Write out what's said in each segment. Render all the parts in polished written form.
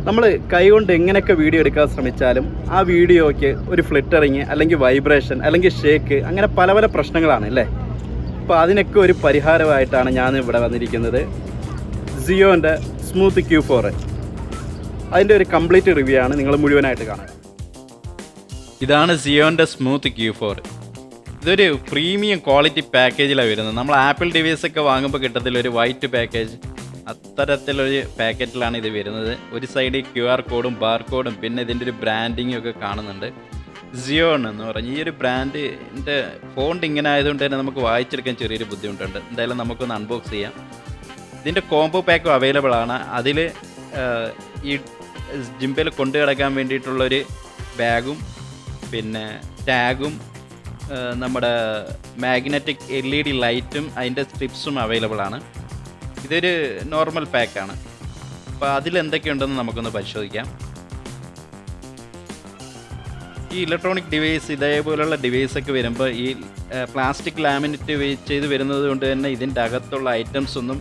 നമ്മൾ കൈകൊണ്ട് എങ്ങനെയൊക്കെ വീഡിയോ എടുക്കാൻ ശ്രമിച്ചാലും ആ വീഡിയോയ്ക്ക് ഒരു ഫ്ലിറ്ററിങ് അല്ലെങ്കിൽ വൈബ്രേഷൻ അല്ലെങ്കിൽ ഷേക്ക് അങ്ങനെ പല പല പ്രശ്നങ്ങളാണ് അല്ലേ. അപ്പോൾ അതിനൊക്കെ ഒരു പരിഹാരമായിട്ടാണ് ഞാൻ ഇവിടെ വന്നിരിക്കുന്നത്. സിയോൻ്റെ സ്മൂത്ത് Q4. അതിൻ്റെ ഒരു കംപ്ലീറ്റ് റിവ്യൂ ആണ്, നിങ്ങൾ മുഴുവനായിട്ട് കാണുക. ഇതാണ് സിയോൻ്റെ സ്മൂത്ത് Q4. ഇതൊരു പ്രീമിയം ക്വാളിറ്റി പാക്കേജിലാണ് വരുന്നത്. നമ്മൾ ആപ്പിൾ ഡിവൈസൊക്കെ വാങ്ങുമ്പോൾ കിട്ടത്തില്ല ഒരു വൈറ്റ് പാക്കേജ്, അത്തരത്തിലൊരു പാക്കറ്റിലാണ് ഇത് വരുന്നത്. ഒരു സൈഡിൽ QR കോഡും ബാർ കോഡും പിന്നെ ഇതിൻ്റെ ഒരു ബ്രാൻഡിങ്ങും ഒക്കെ കാണുന്നുണ്ട്. സിയോൺ എന്ന് പറഞ്ഞ് ഈ ഒരു ബ്രാൻഡിൻ്റെ ഫോണ്ട് ഇങ്ങനെ ആയതുകൊണ്ട് തന്നെ നമുക്ക് വായിച്ചെടുക്കാൻ ചെറിയൊരു ബുദ്ധിമുട്ടുണ്ട്. എന്തായാലും നമുക്കൊന്ന് അൺബോക്സ് ചെയ്യാം. ഇതിൻ്റെ കോംബോ പാക്കും അവൈലബിൾ ആണ്. അതിൽ ഈ ജിംബൽ കൊണ്ടു കിടക്കാൻ വേണ്ടിയിട്ടുള്ളൊരു ബാഗും പിന്നെ ടാഗും നമ്മുടെ മാഗ്നറ്റിക് LED ലൈറ്റും അതിൻ്റെ സ്ട്രിപ്സും അവൈലബിൾ ആണ്. ഇതൊരു നോർമൽ പാക്കാണ്. അപ്പോൾ അതിലെന്തൊക്കെയുണ്ടെന്ന് നമുക്കൊന്ന് പരിശോധിക്കാം. ഈ ഇലക്ട്രോണിക് ഡിവൈസ് ഇതേപോലുള്ള ഡിവൈസൊക്കെ വരുമ്പോൾ ഈ പ്ലാസ്റ്റിക് ലാമിനേറ്റ് ചെയ്ത് വരുന്നത് കൊണ്ട് തന്നെ ഇതിൻ്റെ അകത്തുള്ള ഐറ്റംസ് ഒന്നും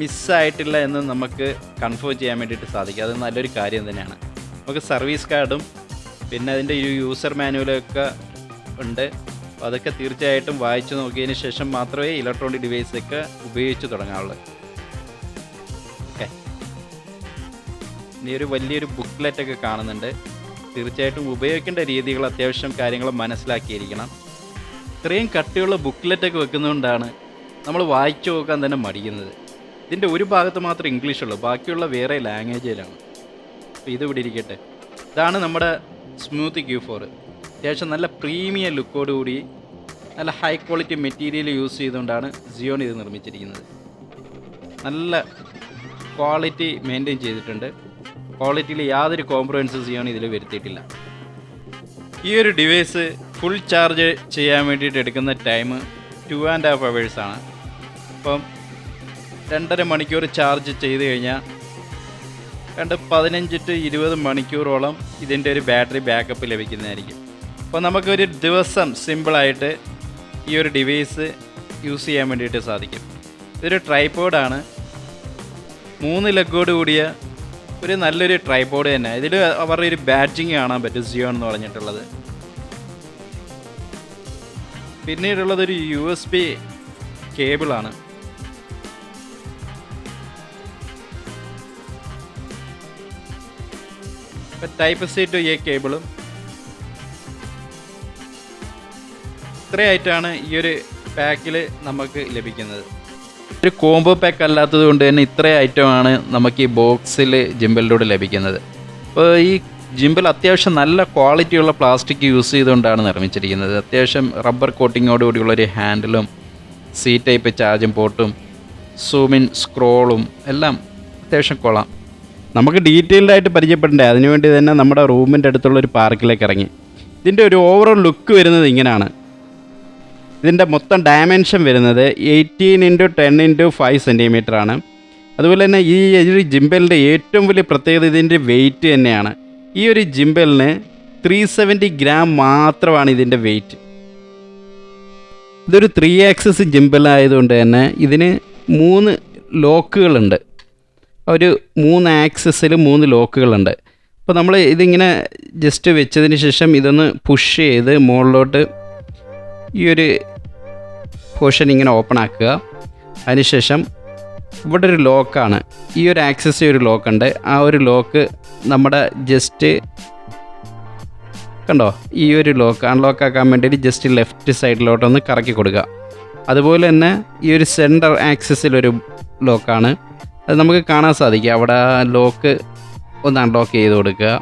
മിസ്സായിട്ടില്ല എന്ന് നമുക്ക് കൺഫേം ചെയ്യാൻ വേണ്ടിയിട്ട് സാധിക്കും. അത് നല്ലൊരു കാര്യം തന്നെയാണ്. നമുക്ക് സർവീസ് കാർഡും പിന്നെ അതിൻ്റെ ഒരു യൂസർ മാനുവലൊക്കെ ഉണ്ട്. അപ്പോൾ അതൊക്കെ തീർച്ചയായിട്ടും വായിച്ചു നോക്കിയതിന് ശേഷം മാത്രമേ ഇലക്ട്രോണിക് ഡിവൈസൊക്കെ ഉപയോഗിച്ച് തുടങ്ങാവുള്ളൂ. ഓക്കെ, ഇനി ഒരു വലിയൊരു ബുക്ക്ലെറ്റൊക്കെ കാണുന്നുണ്ട്. തീർച്ചയായിട്ടും ഉപയോഗിക്കേണ്ട രീതികൾ അത്യാവശ്യം കാര്യങ്ങൾ മനസ്സിലാക്കിയിരിക്കണം. ഇത്രയും കട്ടിയുള്ള ബുക്ക്ലെറ്റൊക്കെ വെക്കുന്നതുകൊണ്ടാണ് നമ്മൾ വായിച്ചു നോക്കാൻ തന്നെ മടിക്കുന്നത്. ഇതിൻ്റെ ഒരു ഭാഗത്ത് മാത്രം ഇംഗ്ലീഷുള്ളൂ, ബാക്കിയുള്ള വേറെ ലാംഗ്വേജിലാണ്. അപ്പോൾ ഇത് ഇവിടെ ഇരിക്കട്ടെ. ഇതാണ് നമ്മുടെ സ്മൂത്ത് Q4. അത്യാവശ്യം നല്ല പ്രീമിയം ലുക്കോടുകൂടി നല്ല ഹൈ ക്വാളിറ്റി മെറ്റീരിയൽ യൂസ് ചെയ്തുകൊണ്ടാണ് സിയോൺ ഇത് നിർമ്മിച്ചിരിക്കുന്നത്. നല്ല ക്വാളിറ്റി മെയിൻറ്റെയിൻ ചെയ്തിട്ടുണ്ട്. ക്വാളിറ്റിയിൽ യാതൊരു കോംപ്രമൈസും സിയോൺ ഇതിൽ വരുത്തിയിട്ടില്ല. ഈ ഒരു ഡിവൈസ് ഫുൾ ചാർജ് ചെയ്യാൻ വേണ്ടിയിട്ട് എടുക്കുന്ന ടൈം 2.5 hours ആണ്. അപ്പം 2.5 മണിക്കൂർ ചാർജ് ചെയ്ത് കഴിഞ്ഞാൽ 15 to 20 മണിക്കൂറോളം ഇതിൻ്റെ ഒരു ബാറ്ററി ബാക്കപ്പ് ലഭിക്കുന്നതായിരിക്കും. അപ്പോൾ നമുക്കൊരു ദിവസം സിമ്പിളായിട്ട് ഈ ഒരു ഡിവൈസ് യൂസ് ചെയ്യാൻ വേണ്ടിയിട്ട് സാധിക്കും. ഇതൊരു ട്രൈപോഡാണ്, 3 ലെഗോട് കൂടിയ ഒരു നല്ലൊരു ട്രൈപോഡ് തന്നെ. ഇതിൽ അവരുടെ ഒരു ബാറ്റിങ് കാണാൻ പറ്റും സിയോൺ എന്ന് പറഞ്ഞിട്ടുള്ളത്. പിന്നീടുള്ളതൊരു USB കേബിളാണ്. Type-C to A കേബിളും ഇത്രയായിട്ടാണ് ഈ ഒരു പാക്കിൽ നമുക്ക് ലഭിക്കുന്നത്. ഒരു കോംബോ പാക്ക് അല്ലാത്തത് കൊണ്ട് തന്നെ ഇത്രയും ഐറ്റമാണ് നമുക്ക് ഈ ബോക്സിൽ ജിംബലിലൂടെ ലഭിക്കുന്നത്. അപ്പോൾ ഈ ജിംബൽ അത്യാവശ്യം നല്ല ക്വാളിറ്റിയുള്ള പ്ലാസ്റ്റിക് യൂസ് ചെയ്തുകൊണ്ടാണ് നിർമ്മിച്ചിരിക്കുന്നത്. അത്യാവശ്യം റബ്ബർ കോട്ടിങ്ങോടുകൂടിയുള്ളൊരു ഹാൻഡിലും C ടൈപ്പ് ചാർജിങ് പോർട്ടും സൂമിൻ സ്ക്രോളും എല്ലാം അത്യാവശ്യം കൊള്ളാം. നമുക്ക് ഡീറ്റെയിൽഡായിട്ട് പരിചയപ്പെടണ്ടേ, അതിനുവേണ്ടി തന്നെ നമ്മുടെ റൂമിൻ്റെ അടുത്തുള്ള ഒരു പാർക്കിലേക്ക് ഇറങ്ങി. ഇതിൻ്റെ ഒരു ഓവറോൾ ലുക്ക് വരുന്നത് ഇങ്ങനെയാണ്. ഇതിൻ്റെ മൊത്തം ഡയമെൻഷൻ വരുന്നത് 18x10x5 cm ആണ്. അതുപോലെ തന്നെ ഈ ഒരു ജിംബലിൻ്റെ ഏറ്റവും വലിയ പ്രത്യേകത ഇതിൻ്റെ വെയിറ്റ് തന്നെയാണ്. ഈ ഒരു ജിംബലിന് 370 gram മാത്രമാണ് ഇതിൻ്റെ വെയിറ്റ്. ഇതൊരു 3 axis ജിംബലായതുകൊണ്ട് തന്നെ ഇതിന് 3 ലോക്കുകളുണ്ട്. ഒരു 3 ആക്സിസിൽ 3 ലോക്കുകളുണ്ട്. അപ്പോൾ നമ്മൾ ഇതിങ്ങനെ ജസ്റ്റ് വെച്ചതിന് ശേഷം ഇതൊന്ന് പുഷ് ചെയ്ത് മുകളിലോട്ട് ഈ ഒരു പോർഷൻ ഇങ്ങനെ ഓപ്പൺ ആക്കുക. അതിനുശേഷം ഇവിടെ ഒരു ലോക്കാണ്, ഈ ഒരു ആക്സിസിൽ ഒരു ലോക്കുണ്ട്. ആ ഒരു ലോക്ക് നമ്മുടെ ജസ്റ്റ് കണ്ടോ, ഈ ഒരു ലോക്ക് അൺലോക്ക് ആക്കാൻ വേണ്ടിയിട്ട് ജസ്റ്റ് ലെഫ്റ്റ് സൈഡിലോട്ടൊന്ന് കറക്കി കൊടുക്കുക. അതുപോലെ തന്നെ ഈ ഒരു സെൻറ്റർ ആക്സിസിലൊരു ലോക്കാണ്, അത് നമുക്ക് കാണാൻ സാധിക്കും. അവിടെ ലോക്ക് ഒന്ന് അൺലോക്ക് ചെയ്ത് കൊടുക്കുക,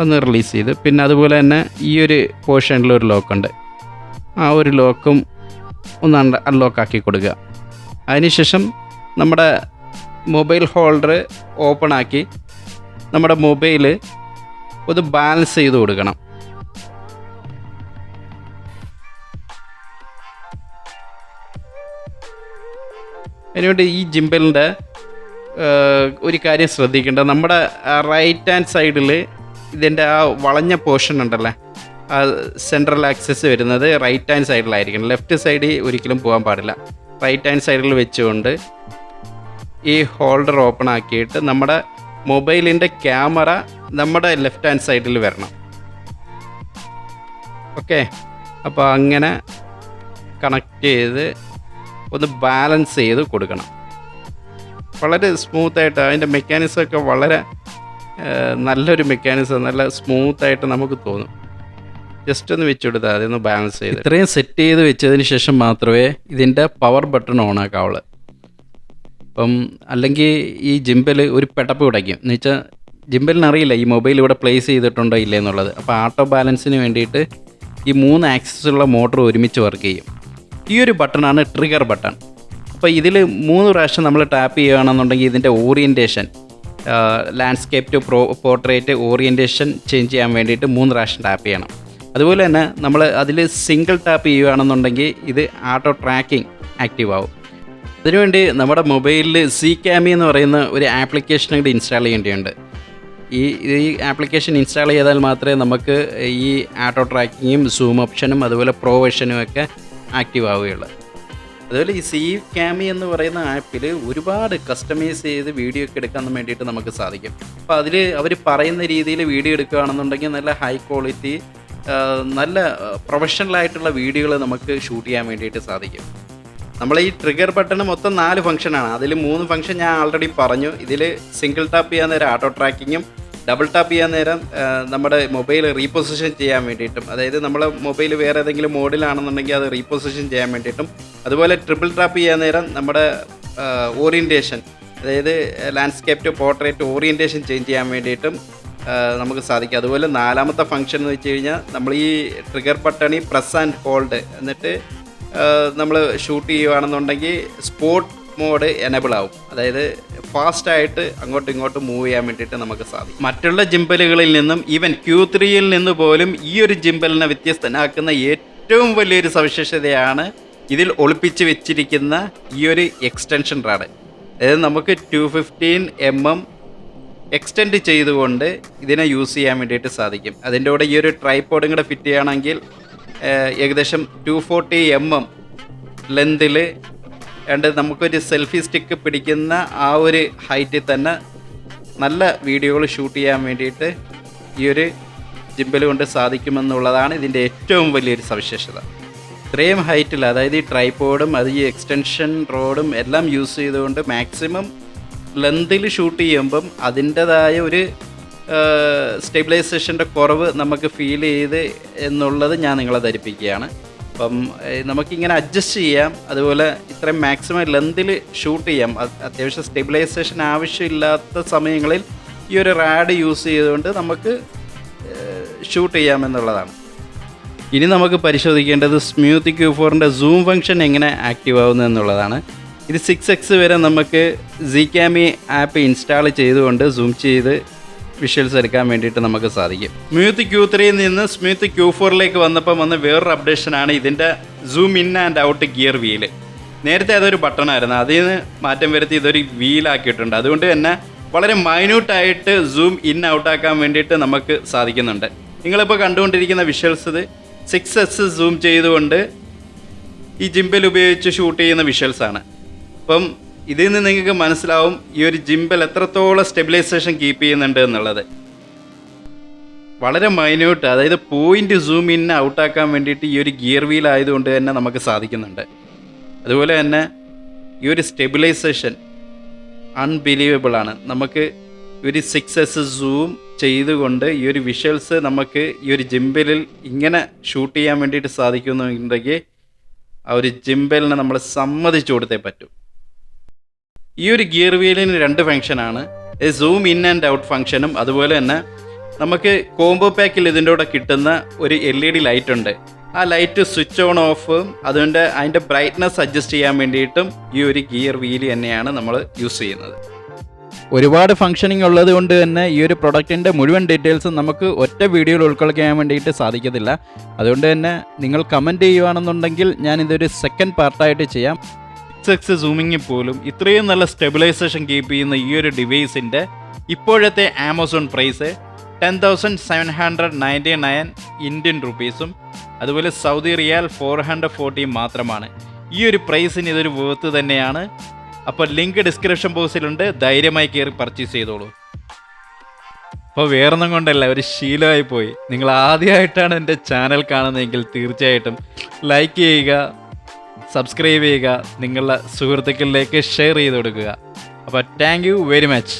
ഒന്ന് റിലീസ് ചെയ്ത്. പിന്നെ അതുപോലെ തന്നെ ഈ ഒരു പോർഷനിലൊരു ലോക്കുണ്ട്, ആ ഒരു ലോക്കും ഒന്ന് അൺലോക്ക് ആക്കി കൊടുക്കുക. അതിനുശേഷം നമ്മുടെ മൊബൈൽ ഹോൾഡർ ഓപ്പൺ ആക്കി നമ്മുടെ മൊബൈൽ ഒന്ന് ബാലൻസ് ചെയ്ത് കൊടുക്കണം. അതിനുവേണ്ടി ഈ ജിംബലിൻ്റെ ഒരു കാര്യം ശ്രദ്ധിക്കേണ്ടത്, നമ്മുടെ റൈറ്റ് ഹാൻഡ് സൈഡിൽ ഇതിൻ്റെ ആ വളഞ്ഞ പോർഷൻ ഉണ്ടല്ലേ, ആ സെൻട്രൽ ആക്സസ് വരുന്നത് റൈറ്റ് ഹാൻഡ് സൈഡിലായിരിക്കണം. ലെഫ്റ്റ് സൈഡിൽ ഒരിക്കലും പോകാൻ പാടില്ല. റൈറ്റ് ഹാൻഡ് സൈഡിൽ വെച്ചുകൊണ്ട് ഈ ഹോൾഡർ ഓപ്പൺ ആക്കിയിട്ട് നമ്മുടെ മൊബൈലിൻ്റെ ക്യാമറ നമ്മുടെ ലെഫ്റ്റ് ഹാൻഡ് സൈഡിൽ വരണം. ഓക്കെ, അപ്പോൾ അങ്ങനെ കണക്ട് ചെയ്ത് ഒന്ന് ബാലൻസ് ചെയ്ത് കൊടുക്കണം. വളരെ സ്മൂത്തായിട്ട് അതിൻ്റെ മെക്കാനിസമൊക്കെ വളരെ നല്ലൊരു മെക്കാനിസം, നല്ല സ്മൂത്തായിട്ട് നമുക്ക് തോന്നും. ജസ്റ്റ് ഒന്ന് വെച്ചുകൊടുത്താൽ അതൊന്ന് ബാലൻസ് ചെയ്ത് ഇത്രയും സെറ്റ് ചെയ്ത് വെച്ചതിന് ശേഷം മാത്രമേ ഇതിൻ്റെ പവർ ബട്ടൺ ഓൺ ആക്കാവുള്ളൂ. അപ്പം അല്ലെങ്കിൽ ഈ ജിംബൽ ഒരു പെടപ്പ് ഉടയ്ക്കും. എന്ന് വെച്ചാൽ ജിംബലിന് അറിയില്ല ഈ മൊബൈൽ ഇവിടെ പ്ലേസ് ചെയ്തിട്ടുണ്ടോ ഇല്ലേ എന്നുള്ളത്. അപ്പോൾ ആട്ടോ ബാലൻസിന് വേണ്ടിയിട്ട് ഈ 3 ആക്സിസുള്ള മോട്ടർ ഒരുമിച്ച് വർക്ക് ചെയ്യും. ഈ ഒരു ബട്ടണാണ് ട്രിഗർ ബട്ടൺ. അപ്പോൾ ഇതിൽ 3 പ്രാവശ്യം നമ്മൾ ടാപ്പ് ചെയ്യുകയാണെന്നുണ്ടെങ്കിൽ ഇതിൻ്റെ orientation, landscape to portrait orientation change ചെയ്യാൻ വേണ്ടിയിട്ട് 3 പ്രാവശ്യം ടാപ്പ് ചെയ്യണം. അതുപോലെ തന്നെ നമ്മൾ അതിൽ സിംഗിൾ ടാപ്പ് ചെയ്യുകയാണെന്നുണ്ടെങ്കിൽ ഇത് ആട്ടോ ട്രാക്കിംഗ് ആക്റ്റീവ് ആവും. അതിനുവേണ്ടി നമ്മുടെ മൊബൈലിൽ Zcam എന്ന് പറയുന്ന ഒരു ആപ്ലിക്കേഷൻ കൂടി ഇൻസ്റ്റാൾ ചെയ്യേണ്ടതുണ്ട്. ഈ ആപ്ലിക്കേഷൻ ഇൻസ്റ്റാൾ ചെയ്താൽ മാത്രമേ നമുക്ക് ഈ ആട്ടോ ട്രാക്കിങ്ങും സൂം ഓപ്ഷനും അതുപോലെ പ്രോ വെർഷനും ഒക്കെ ആക്റ്റീവ് ആവുകയുള്ളൂ. അതുപോലെ ഈ Zcam എന്ന് പറയുന്ന ആപ്പിൽ ഒരുപാട് കസ്റ്റമൈസ് ചെയ്ത് വീഡിയോ ഒക്കെ എടുക്കാൻ വേണ്ടിയിട്ട് നമുക്ക് സാധിക്കും. അപ്പോൾ അതിൽ അവർ പറയുന്ന രീതിയിൽ വീഡിയോ എടുക്കുകയാണെന്നുണ്ടെങ്കിൽ നല്ല ഹൈ ക്വാളിറ്റി, നല്ല പ്രൊഫഷണലായിട്ടുള്ള വീഡിയോകൾ നമുക്ക് ഷൂട്ട് ചെയ്യാൻ വേണ്ടിയിട്ട് സാധിക്കും. നമ്മൾ ഈ ട്രിഗർ ബട്ടണ് മൊത്തം 4 ഫംഗ്ഷനാണ്. അതിൽ 3 ഫംഗ്ഷൻ ഞാൻ ആൾറെഡി പറഞ്ഞു. ഇതിൽ സിംഗിൾ ടാപ്പ് ചെയ്യാൻ നേരം ആട്ടോ ട്രാക്കിങ്ങും, ഡബിൾ ടാപ്പ് ചെയ്യാൻ നേരം നമ്മുടെ മൊബൈൽ റീപൊസിഷൻ ചെയ്യാൻ വേണ്ടിയിട്ടും, അതായത് നമ്മളെ മൊബൈൽ വേറെ ഏതെങ്കിലും മോഡിലാണെന്നുണ്ടെങ്കിൽ അത് റീപൊസിഷൻ ചെയ്യാൻ വേണ്ടിയിട്ടും, അതുപോലെ ട്രിപ്പിൾ ടാപ്പ് ചെയ്യാൻ നേരം നമ്മുടെ ഓറിയൻറ്റേഷൻ, അതായത് landscape to portrait orientation change ചെയ്യാൻ വേണ്ടിയിട്ടും നമുക്ക് സാധിക്കും. അതുപോലെ 4ാമത്തെ ഫംഗ്ഷൻ എന്ന് വെച്ച് കഴിഞ്ഞാൽ നമ്മൾ ഈ ട്രിഗർ ബട്ടണിൽ പ്രസ് ആൻഡ് ഹോൾഡ് എന്നിട്ട് നമ്മൾ ഷൂട്ട് ചെയ്യുകയാണെന്നുണ്ടെങ്കിൽ സ്പോർട്ട് മോഡ് എനേബിൾ ആവും. അതായത് ഫാസ്റ്റായിട്ട് അങ്ങോട്ടും ഇങ്ങോട്ടും മൂവ് ചെയ്യാൻ വേണ്ടിയിട്ട് നമുക്ക് സാധിക്കും. മറ്റുള്ള ജിംബലുകളിൽ നിന്നും ഈവൻ Q3യിൽ നിന്ന് പോലും ഈ ഒരു ജിംബലിനെ വ്യത്യസ്തനാക്കുന്ന ഏറ്റവും വലിയൊരു സവിശേഷതയാണ് ഇതിൽ ഒളിപ്പിച്ച് വെച്ചിരിക്കുന്ന ഈ ഒരു എക്സ്റ്റൻഷൻ റാഡ്. അതായത് നമുക്ക് 215mm എക്സ്റ്റെൻഡ് ചെയ്തുകൊണ്ട് ഇതിനെ യൂസ് ചെയ്യാൻ വേണ്ടിയിട്ട് സാധിക്കും. അതിൻ്റെ കൂടെ ഈ ഒരു ട്രൈപോഡും കൂടെ ഫിറ്റ് ചെയ്യുകയാണെങ്കിൽ ഏകദേശം 240mm ലെന്തിൽ രണ്ട് നമുക്കൊരു സെൽഫി സ്റ്റിക്ക് പിടിക്കുന്ന ആ ഒരു ഹൈറ്റിൽ തന്നെ നല്ല വീഡിയോകൾ ഷൂട്ട് ചെയ്യാൻ വേണ്ടിയിട്ട് ഈ ഒരു ജിംബൽ കൊണ്ട് സാധിക്കുമെന്നുള്ളതാണ് ഇതിൻ്റെ ഏറ്റവും വലിയൊരു സവിശേഷത. ഇത്രയും ഹൈറ്റിൽ, അതായത് ഈ ട്രൈപോഡും അത് ഈ എക്സ്റ്റൻഷൻ റോഡും എല്ലാം യൂസ് ചെയ്തുകൊണ്ട് മാക്സിമം ലെന്തിൽ ഷൂട്ട് ചെയ്യുമ്പം അതിൻ്റെതായ ഒരു സ്റ്റെബിലൈസേഷൻ്റെ കുറവ് നമുക്ക് ഫീൽ ചെയ്ത് എന്നുള്ളത് ഞാൻ നിങ്ങളെ ധരിപ്പിക്കുകയാണ്. അപ്പം നമുക്കിങ്ങനെ അഡ്ജസ്റ്റ് ചെയ്യാം. അതുപോലെ ഇത്രയും മാക്സിമം ലെന്തിൽ ഷൂട്ട് ചെയ്യാം. അത്യാവശ്യം സ്റ്റെബിലൈസേഷൻ ആവശ്യമില്ലാത്ത സമയങ്ങളിൽ ഈ ഒരു റാഡ് യൂസ് ചെയ്തുകൊണ്ട് നമുക്ക് ഷൂട്ട് ചെയ്യാമെന്നുള്ളതാണ്. ഇനി നമുക്ക് പരിശോധിക്കേണ്ടത് സ്മൂത്ത് Q4ൻ്റെ സൂം ഫംഗ്ഷൻ എങ്ങനെ ആക്റ്റീവ് ആവുന്നു എന്നുള്ളതാണ്. ഇത് 6x വരെ നമുക്ക് Zcam ആപ്പ് ഇൻസ്റ്റാൾ ചെയ്തുകൊണ്ട് സൂം ചെയ്ത് വിഷ്വൽസ് എടുക്കാൻ വേണ്ടിയിട്ട് നമുക്ക് സാധിക്കും. സ്മൂത്ത് Q3യിൽ നിന്ന് സ്മൂത്ത് Q4ലേക്ക് വന്നപ്പോൾ വന്ന വേറൊരു അപ്ഡേഷനാണ് ഇതിൻ്റെ zoom in and out gear wheel. നേരത്തെ അതൊരു ബട്ടണായിരുന്നു, അതിൽ നിന്ന് മാറ്റം വരുത്തി ഇതൊരു വീലാക്കിയിട്ടുണ്ട്. അതുകൊണ്ട് തന്നെ വളരെ മൈന്യൂട്ടായിട്ട് സൂം ഇൻ ഔട്ടാക്കാൻ വേണ്ടിയിട്ട് നമുക്ക് സാധിക്കുന്നുണ്ട്. നിങ്ങളിപ്പോൾ കണ്ടുകൊണ്ടിരിക്കുന്ന വിഷ്വൽസ് ഇത് 6s സൂം ചെയ്തുകൊണ്ട് ഈ ജിംബൽ ഉപയോഗിച്ച് ഷൂട്ട് ചെയ്യുന്ന വിഷ്വൽസാണ്. അപ്പം ഇതിൽ നിന്ന് നിങ്ങൾക്ക് മനസ്സിലാവും ഈ ഒരു ജിംബൽ എത്രത്തോളം സ്റ്റെബിലൈസേഷൻ കീപ്പ് ചെയ്യുന്നുണ്ട് എന്നുള്ളത്. വളരെ മൈന്യൂട്ട്, അതായത് പോയിൻ്റ് സൂം ഇൻ ഔട്ടാക്കാൻ വേണ്ടിയിട്ട് ഈ ഒരു ഗിയർ വീൽ ആയതുകൊണ്ട് തന്നെ നമുക്ക് സാധിക്കുന്നുണ്ട്. അതുപോലെ തന്നെ ഈ ഒരു സ്റ്റെബിലൈസേഷൻ അൺബിലീവബിൾ ആണ്. നമുക്ക് ഒരു 6s സൂം ചെയ്തുകൊണ്ട് ഈ ഒരു വിഷ്വൽസ് നമുക്ക് ഈ ഒരു ജിംബലിൽ ഇങ്ങനെ ഷൂട്ട് ചെയ്യാൻ വേണ്ടിയിട്ട് സാധിക്കുന്നുണ്ടെങ്കിൽ ആ ഒരു ജിംബലിനെ നമ്മൾ സമ്മതിച്ചു കൊടുത്തേ പറ്റൂ. ഈ ഒരു ഗിയർ വീലിന് 2 ഫംഗ്ഷനാണ്, സൂം ഇൻ ആൻഡ് ഔട്ട് ഫംഗ്ഷനും അതുപോലെ തന്നെ നമുക്ക് കോംബോ പാക്കിൽ ഇതിൻ്റെ കൂടെ കിട്ടുന്ന ഒരു LED ലൈറ്റ് ഉണ്ട്. ആ ലൈറ്റ് സ്വിച്ച് ഓൺ ഓഫും അതുകൊണ്ട് അതിൻ്റെ ബ്രൈറ്റ്നസ് അഡ്ജസ്റ്റ് ചെയ്യാൻ വേണ്ടിയിട്ടും ഈ ഒരു ഗിയർ വീല് തന്നെയാണ് നമ്മൾ യൂസ് ചെയ്യുന്നത്. ഒരുപാട് ഫംഗ്ഷനിങ് ഉള്ളത് കൊണ്ട് തന്നെ ഈ ഒരു പ്രൊഡക്റ്റിൻ്റെ മുഴുവൻ ഡീറ്റെയിൽസും നമുക്ക് ഒറ്റ വീഡിയോയിൽ ഉൾക്കൊള്ളിക്കാൻ വേണ്ടിയിട്ട് സാധിക്കത്തില്ല. അതുകൊണ്ട് തന്നെ നിങ്ങൾ കമൻറ്റ് ചെയ്യുകയാണെന്നുണ്ടെങ്കിൽ ഞാൻ ഇതൊരു സെക്കൻഡ് പാർട്ടായിട്ട് ചെയ്യാം. 6x സൂമിങ്ങിൽ പോലും ഇത്രയും നല്ല സ്റ്റെബിലൈസേഷൻ കീപ്പ് ചെയ്യുന്ന ഈ ഒരു ഡിവൈസിൻ്റെ ഇപ്പോഴത്തെ ആമസോൺ പ്രൈസ് 10,799 ഇന്ത്യൻ റുപ്പീസും അതുപോലെ സൗദി റിയാൽ 440 മാത്രമാണ്. ഈ ഒരു പ്രൈസിന് ഇതൊരു വേർത്ത് തന്നെയാണ്. അപ്പോൾ ലിങ്ക് ഡിസ്ക്രിപ്ഷൻ ബോക്സിലുണ്ട്, ധൈര്യമായി കയറി പർച്ചേസ് ചെയ്തോളൂ. അപ്പോൾ വേറൊന്നും കൊണ്ടല്ല, ഒരു ശീലമായി പോയി. നിങ്ങൾ ആദ്യമായിട്ടാണ് എൻ്റെ ചാനൽ കാണുന്നതെങ്കിൽ തീർച്ചയായിട്ടും ലൈക്ക് ചെയ്യുക, സബ്സ്ക്രൈബ് ചെയ്യുക, നിങ്ങളുടെ സുഹൃത്തുക്കളിലേക്ക് ഷെയർ ചെയ്ത് കൊടുക്കുക. അപ്പോൾ താങ്ക് യു വെരി മച്ച്.